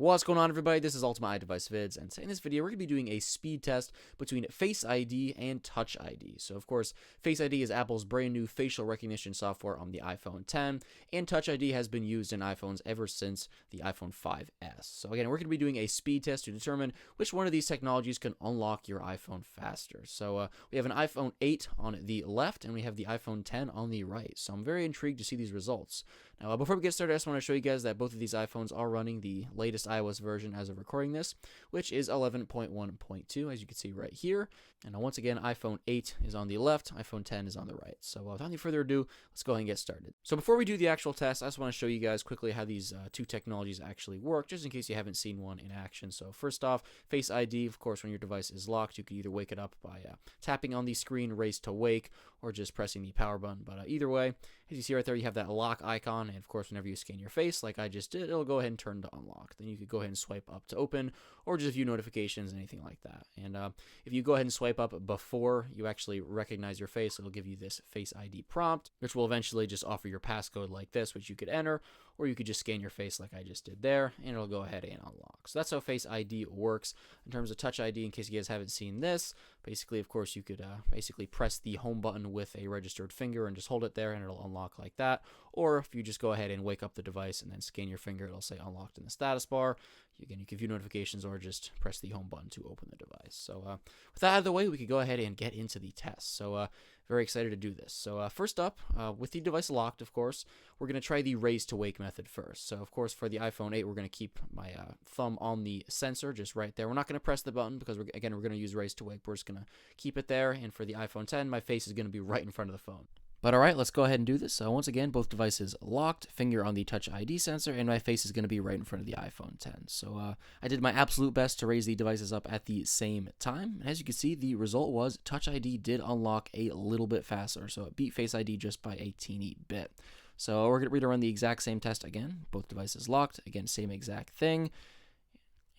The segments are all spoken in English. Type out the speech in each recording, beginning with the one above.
What's going on, everybody? This is Ultimate iDevice Vids, and in this video we're going to be doing a speed test between Face ID and Touch ID. So of course, Face ID is Apple's brand new facial recognition software on the iPhone 10, and Touch ID has been used in iPhones ever since the iPhone 5S. So again, we're going to be doing a speed test to determine which one of these technologies can unlock your iPhone faster. So we have an iPhone 8 on the left, and we have the iPhone 10 on the right. So I'm very intrigued to see these results. Now, before we get started, I just want to show you guys that both of these iPhones are running the latest iOS version as of recording this, which is 11.1.2, as you can see right here. And once again, iPhone 8 is on the left, iPhone 10 is on the right. So without any further ado, let's go ahead and get started. So before we do the actual test, I just want to show you guys quickly how these two technologies actually work, just in case you haven't seen one in action. So first off, Face ID, of course, when your device is locked, you can either wake it up by tapping on the screen, raise to wake, or just pressing the power button. But either way, as you see right there, you have that lock icon, and of course, whenever you scan your face, like I just did, it'll go ahead and turn to unlock. Then you could go ahead and swipe up to open, or just view notifications, anything like that. And if you go ahead and swipe up before you actually recognize your face, it'll give you this Face ID prompt, which will eventually just offer your passcode like this, which you could enter, or you could just scan your face like I just did there, and it'll go ahead and unlock. So that's how Face ID works. In terms of Touch ID, in case you guys haven't seen this, basically, of course, you could basically press the home button with a registered finger and just hold it there, and it'll unlock like that. Or if you just go ahead and wake up the device and then scan your finger, it'll say unlocked in the status bar. Again, you can view notifications or just press the home button to open the device. So with that out of the way, we could go ahead and get into the test. So very excited to do this. So first up, with the device locked, of course, we're going to try the raise to wake method first. So of course, for the iPhone 8, we're going to keep my thumb on the sensor just right there. We're not going to press the button because, we're going to use raise to wake. We're just going to keep it there. And for the iPhone 10, my face is going to be right in front of the phone. But alright, let's go ahead and do this. So once again, both devices locked, finger on the Touch ID sensor, and my face is going to be right in front of the iPhone 10. So I did my absolute best to raise the devices up at the same time. And as you can see, the result was Touch ID did unlock a little bit faster. So it beat Face ID just by a teeny bit. So we're going to rerun the exact same test again. Both devices locked. Again, same exact thing.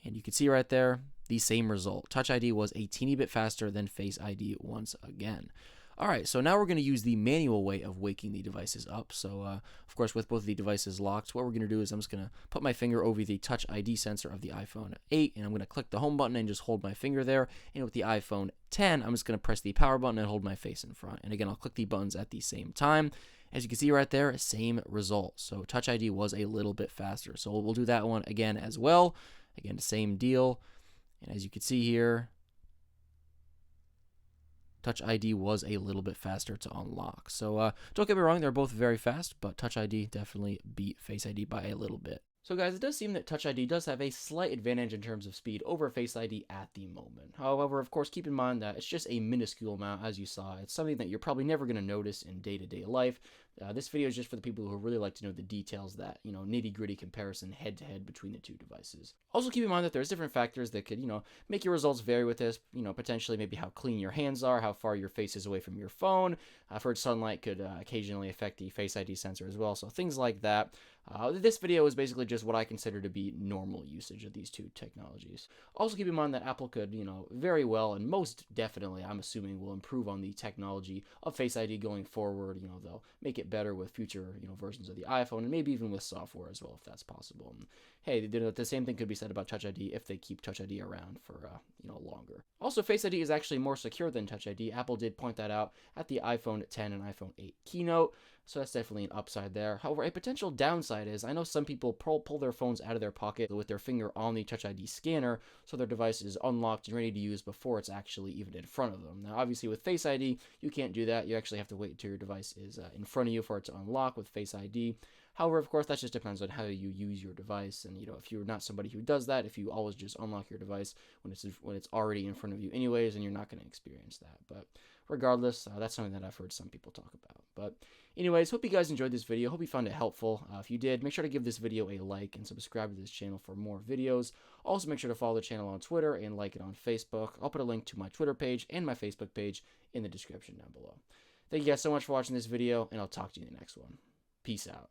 And you can see right there, the same result. Touch ID was a teeny bit faster than Face ID once again. Alright, so now we're going to use the manual way of waking the devices up. So, of course, with both of the devices locked, what we're going to do is I'm just going to put my finger over the Touch ID sensor of the iPhone 8, and I'm going to click the home button and just hold my finger there. And with the iPhone 10, I'm just going to press the power button and hold my face in front. And again, I'll click the buttons at the same time. As you can see right there, same result. So Touch ID was a little bit faster. So we'll do that one again as well. Again, the same deal. And as you can see here, Touch ID was a little bit faster to unlock. So don't get me wrong, they're both very fast, but Touch ID definitely beat Face ID by a little bit. So guys, it does seem that Touch ID does have a slight advantage in terms of speed over Face ID at the moment. However, of course, keep in mind that it's just a minuscule amount, as you saw. It's something that you're probably never going to notice in day-to-day life. This video is just for the people who really like to know the details, that, nitty-gritty comparison head-to-head between the two devices. Also keep in mind that there's different factors that could, make your results vary with this. Potentially maybe how clean your hands are, how far your face is away from your phone. I've heard sunlight could occasionally affect the Face ID sensor as well, so things like that. This video is basically just what I consider to be normal usage of these two technologies. Also keep in mind that Apple could, very well and most definitely, I'm assuming, will improve on the technology of Face ID going forward. They'll make it better with future, versions of the iPhone, and maybe even with software as well, if that's possible. And hey, the same thing could be said about Touch ID if they keep Touch ID around for, longer. Also, Face ID is actually more secure than Touch ID. Apple did point that out at the iPhone 10 and iPhone 8 keynote. So that's definitely an upside there. However, a potential downside is I know some people pull their phones out of their pocket with their finger on the Touch ID scanner, so their device is unlocked and ready to use before it's actually even in front of them. Now, obviously, with Face ID, you can't do that. You actually have to wait until your device is in front of you for it to unlock with Face ID. However, of course, that just depends on how you use your device. And, if you're not somebody who does that, if you always just unlock your device when it's already in front of you anyways, then you're not going to experience that. But regardless, that's something that I've heard some people talk about. But anyways, hope you guys enjoyed this video. Hope you found it helpful. If you did, make sure to give this video a like and subscribe to this channel for more videos. Also, make sure to follow the channel on Twitter and like it on Facebook. I'll put a link to my Twitter page and my Facebook page in the description down below. Thank you guys so much for watching this video, and I'll talk to you in the next one. Peace out.